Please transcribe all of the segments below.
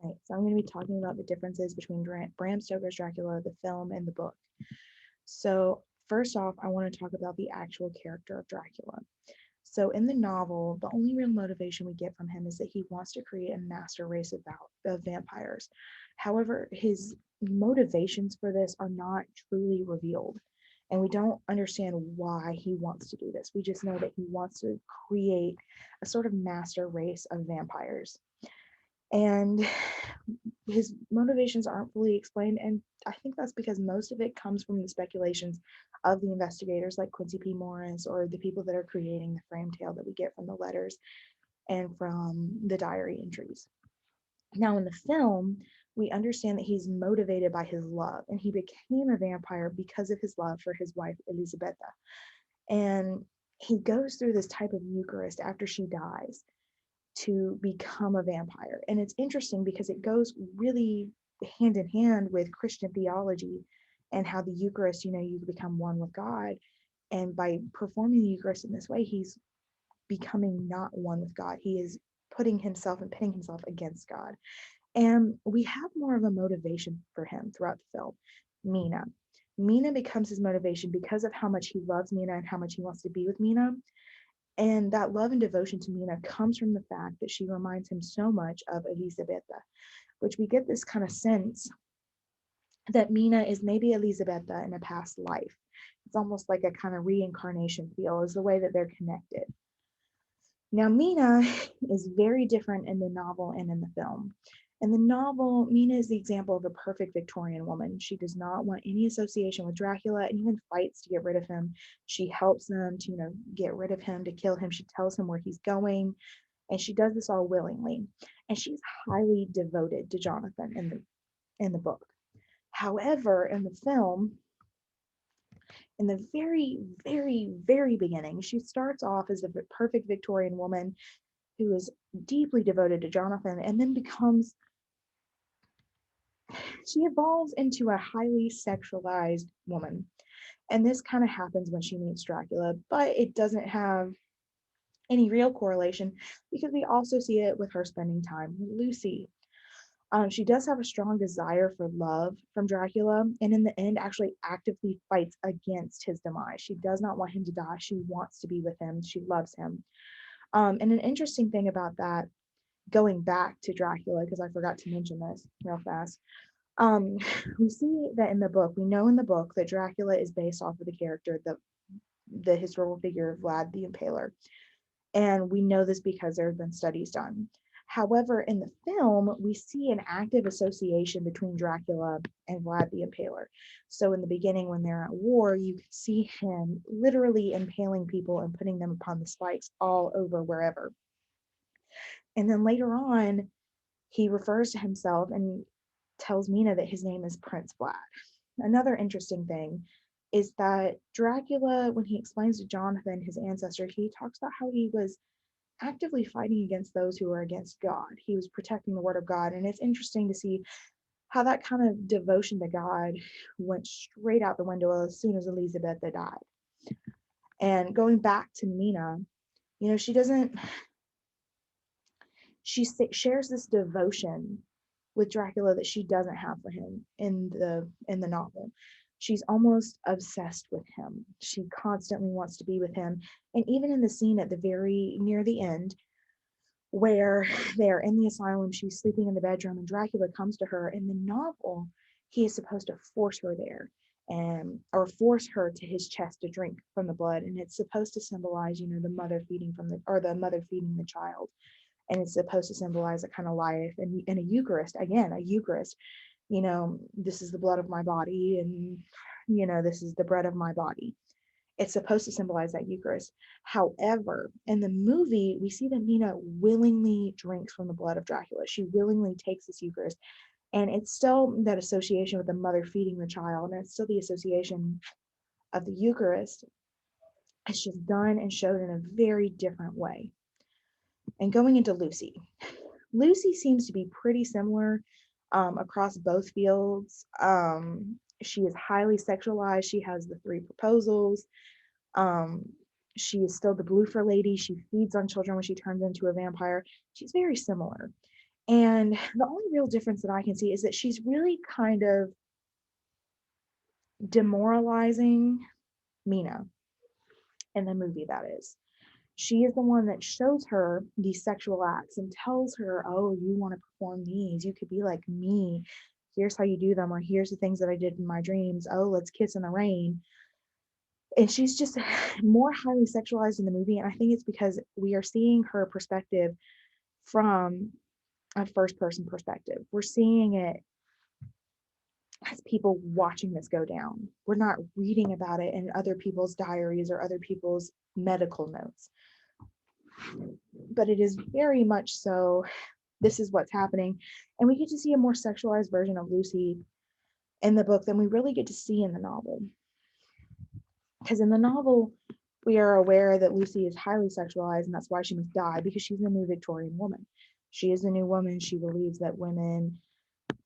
Right, so I'm going to be talking about the differences between Bram Stoker's Dracula, the film, and the book. So, first off, I want to talk about the actual character of Dracula. So, in the novel, the only real motivation we get from him is that he wants to create a master race of vampires. However, his motivations for this are not truly revealed. And we don't understand why he wants to do this. We just know that he wants to create a sort of master race of vampires. And his motivations aren't fully explained, and I think that's because most of it comes from the speculations of the investigators like Quincy P. Morris or the people that are creating the frame tale that we get from the letters and from the diary entries. Now, in the film, we understand that he's motivated by his love, and he became a vampire because of his love for his wife, Elisabetta. And he goes through this type of Eucharist after she dies to become a vampire. And it's interesting because it goes really hand in hand with Christian theology and how the Eucharist, you become one with God. And by performing the Eucharist in this way, he's becoming not one with God. He is putting himself and pitting himself against God. And we have more of a motivation for him throughout the film. Mina. Mina becomes his motivation because of how much he loves Mina and how much he wants to be with Mina. And that love and devotion to Mina comes from the fact that she reminds him so much of Elisabetta, which we get this kind of sense that Mina is maybe Elisabetta in a past life. It's almost like a kind of reincarnation feel, is the way that they're connected. Now, Mina is very different in the novel and in the film. In the novel, Mina is the example of a perfect Victorian woman. She does not want any association with Dracula and even fights to get rid of him. She helps them to, get rid of him, to kill him. She tells him where he's going, and she does this all willingly. And she's highly devoted to Jonathan in the book. However, in the film, in the very, very, very beginning, she starts off as a perfect Victorian woman who is deeply devoted to Jonathan and then she evolves into a highly sexualized woman. And this kind of happens when she meets Dracula, but it doesn't have any real correlation because we also see it with her spending time with Lucy. She does have a strong desire for love from Dracula, and in the end, actually actively fights against his demise. She does not want him to die. She wants to be with him. She loves him. And an interesting thing about that, going back to Dracula, because I forgot to mention this real fast, um, we see that in the book, we know in the book that Dracula is based off of the character, the historical figure of Vlad the Impaler. And we know this because there have been studies done. However, in the film, we see an active association between Dracula and Vlad the Impaler. So in the beginning, when they're at war, you can see him literally impaling people and putting them upon the spikes all over wherever. And then later on, he refers to himself and tells Mina that his name is Prince Vlad. Another interesting thing is that Dracula, when he explains to Jonathan his ancestor, he talks about how he was actively fighting against those who were against God. He was protecting the word of God. And it's interesting to see how that kind of devotion to God went straight out the window as soon as Elizabeth died. And going back to Mina, she doesn't, she shares this devotion with Dracula that she doesn't have for him in the novel. She's almost obsessed with him. She constantly wants to be with him. And even in the scene at the very near the end, where they're in the asylum, she's sleeping in the bedroom, and Dracula comes to her. In the novel, he is supposed to force her there and or force her to his chest to drink from the blood, and it's supposed to symbolize, the mother feeding from the mother feeding the child, and it's supposed to symbolize a kind of life. And in a Eucharist, again, a Eucharist, this is the blood of my body, and this is the bread of my body. It's supposed to symbolize that Eucharist. However, in the movie, we see that Mina willingly drinks from the blood of Dracula. She willingly takes this Eucharist. And it's still that association with the mother feeding the child, and it's still the association of the Eucharist. It's just done and showed in a very different way. And going into Lucy, Lucy seems to be pretty similar across both fields. She is highly sexualized. She has the three proposals. Um, she is still the Bloofer lady. She feeds on children when she turns into a vampire. She's very similar. And the only real difference that I can see is that she's really kind of demoralizing Mina in the movie, that is. She is the one that shows her these sexual acts and tells her, oh, you want to perform these. You could be like me. Here's how you do them, or here's the things that I did in my dreams. Oh, let's kiss in the rain. And she's just more highly sexualized in the movie. And I think it's because we are seeing her perspective from a first person perspective. We're seeing it as people watching this go down. We're not reading about it in other people's diaries or other people's medical notes. But it is very much so, this is what's happening. And we get to see a more sexualized version of Lucy in the book than we really get to see in the novel. Because in the novel, we are aware that Lucy is highly sexualized, and that's why she must die, because she's the new Victorian woman. She is the new woman. She believes that women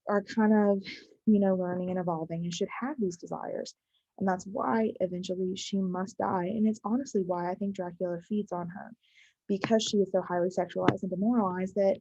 are kind of, learning and evolving and should have these desires. And that's why eventually she must die. And it's honestly why I think Dracula feeds on her, because she is so highly sexualized and demoralized that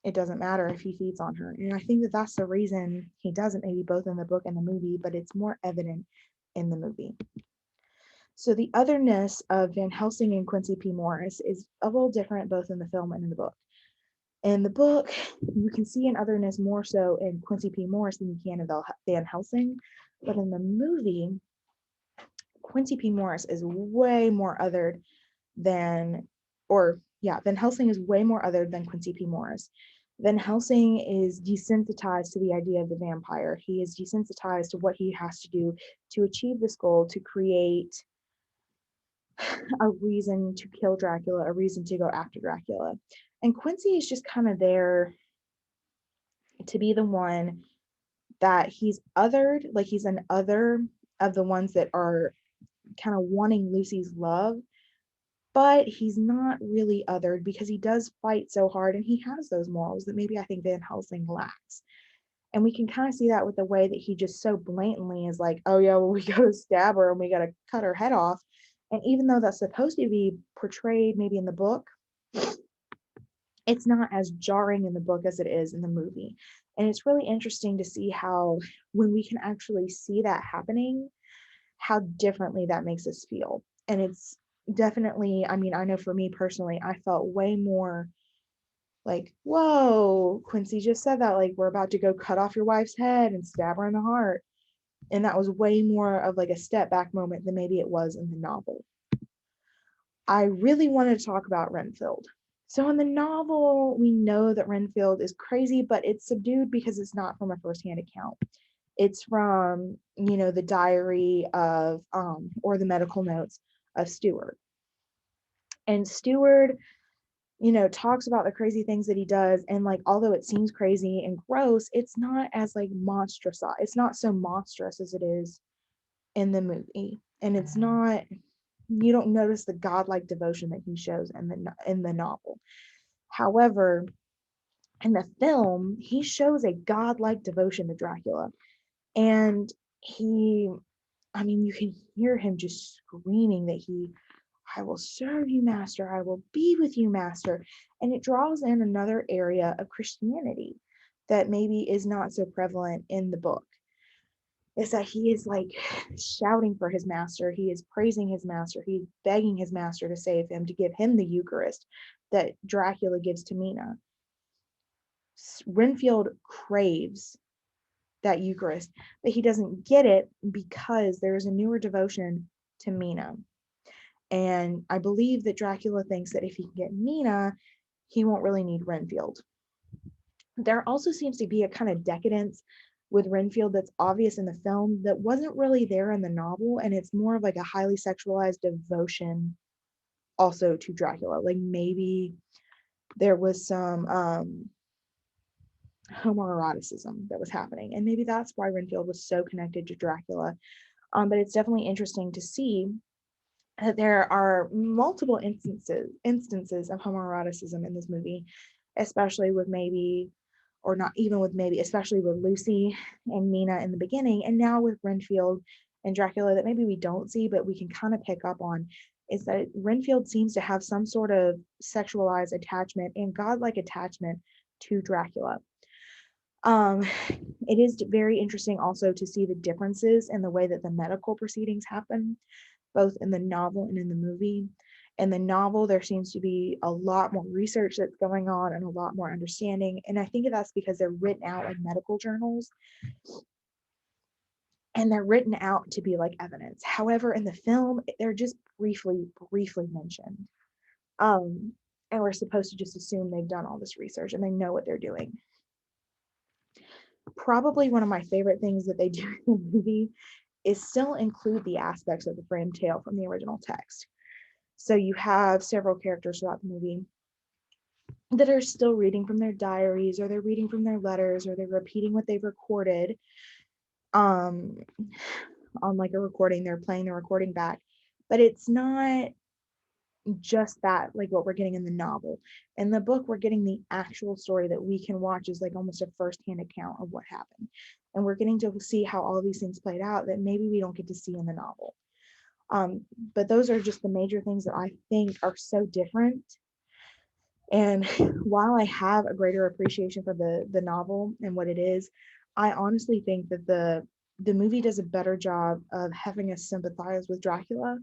it doesn't matter if he feeds on her. And I think that that's the reason he doesn't, maybe both in the book and the movie, but it's more evident in the movie. So the otherness of Van Helsing and Quincy P. Morris is a little different both in the film and in the book. In the book, you can see an otherness more so in Quincy P. Morris than you can in Van Helsing. But in the movie, Quincy P. Morris is way more othered than, Van Helsing is way more othered than Quincy P. Morris. Van Helsing is desensitized to the idea of the vampire. He is desensitized to what he has to do to achieve this goal, to create a reason to kill Dracula, a reason to go after Dracula. And Quincy is just kind of there to be the one that he's othered, like he's an other of the ones that are kind of wanting Lucy's love, but he's not really othered because he does fight so hard and he has those morals that maybe I think Van Helsing lacks. And we can kind of see that with the way that he just so blatantly is like, oh yeah, well, we gotta stab her and we gotta cut her head off. And even though that's supposed to be portrayed maybe in the book, it's not as jarring in the book as it is in the movie. And it's really interesting to see how, when we can actually see that happening, how differently that makes us feel. And it's definitely, I mean, I know for me personally, I felt way more like, whoa, Quincy just said that, like, we're about to go cut off your wife's head and stab her in the heart. And that was way more of like a step back moment than maybe it was in the novel. I really wanted to talk about Renfield. So in the novel, we know that Renfield is crazy, but it's subdued because it's not from a firsthand account. It's from, the diary of, or the medical notes of Stewart. And Stewart, talks about the crazy things that he does. And like, although it seems crazy and gross, it's not as like monstrous. It's not so monstrous as it is in the movie. And it's not, you don't notice the godlike devotion that he shows in the novel. However, in the film, he shows a godlike devotion to Dracula. And you can hear him just screaming that I will serve you, Master. I will be with you, Master. And it draws in another area of Christianity that maybe is not so prevalent in the book. Is that he is like shouting for his master. He is praising his master. He's begging his master to save him, to give him the Eucharist that Dracula gives to Mina. Renfield craves that Eucharist, but he doesn't get it because there's a newer devotion to Mina. And I believe that Dracula thinks that if he can get Mina, he won't really need Renfield. There also seems to be a kind of decadence with Renfield that's obvious in the film that wasn't really there in the novel, and it's more of like a highly sexualized devotion also to Dracula. Like maybe there was some homoeroticism that was happening, and maybe that's why Renfield was so connected to Dracula. But it's definitely interesting to see that there are multiple instances of homoeroticism in this movie, especially with maybe, or not even with maybe, especially with Lucy and Mina in the beginning, and now with Renfield and Dracula that maybe we don't see, but we can kind of pick up on, is that Renfield seems to have some sort of sexualized attachment and godlike attachment to Dracula. It is very interesting also to see the differences in the way that the medical proceedings happen, both in the novel and in the movie. In the novel, there seems to be a lot more research that's going on and a lot more understanding. And I think that's because they're written out in medical journals and they're written out to be like evidence. However, in the film, they're just briefly mentioned. Um, and we're supposed to just assume they've done all this research and they know what they're doing. Probably one of my favorite things that they do in the movie is still include the aspects of the framed tale from the original text. So you have several characters throughout the movie that are still reading from their diaries, or they're reading from their letters, or they're repeating what they've recorded on like a recording. They're playing the recording back, but it's not just that, like what we're getting in the novel. In the book, we're getting the actual story that we can watch as like almost a first-hand account of what happened, and we're getting to see how all these things played out that maybe we don't get to see in the novel. But those are just the major things that I think are so different. And while I have a greater appreciation for the novel and what it is, I honestly think that the movie does a better job of having us sympathize with Dracula,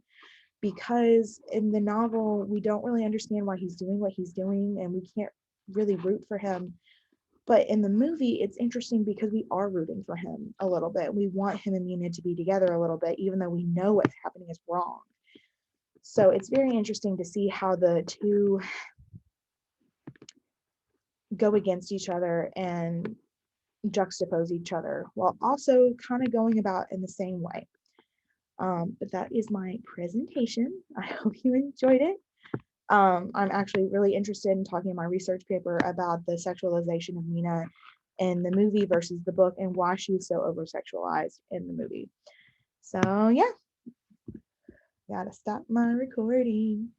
because in the novel we don't really understand why he's doing what he's doing and we can't really root for him. But in the movie, it's interesting because we are rooting for him a little bit. We want him and Mina to be together a little bit, even though we know what's happening is wrong. So it's very interesting to see how the two go against each other and juxtapose each other while also kind of going about in the same way. But that is my presentation. I hope you enjoyed it. I'm actually really interested in talking in my research paper about the sexualization of Mina in the movie versus the book and why she was so over sexualized in the movie. So yeah, gotta stop my recording.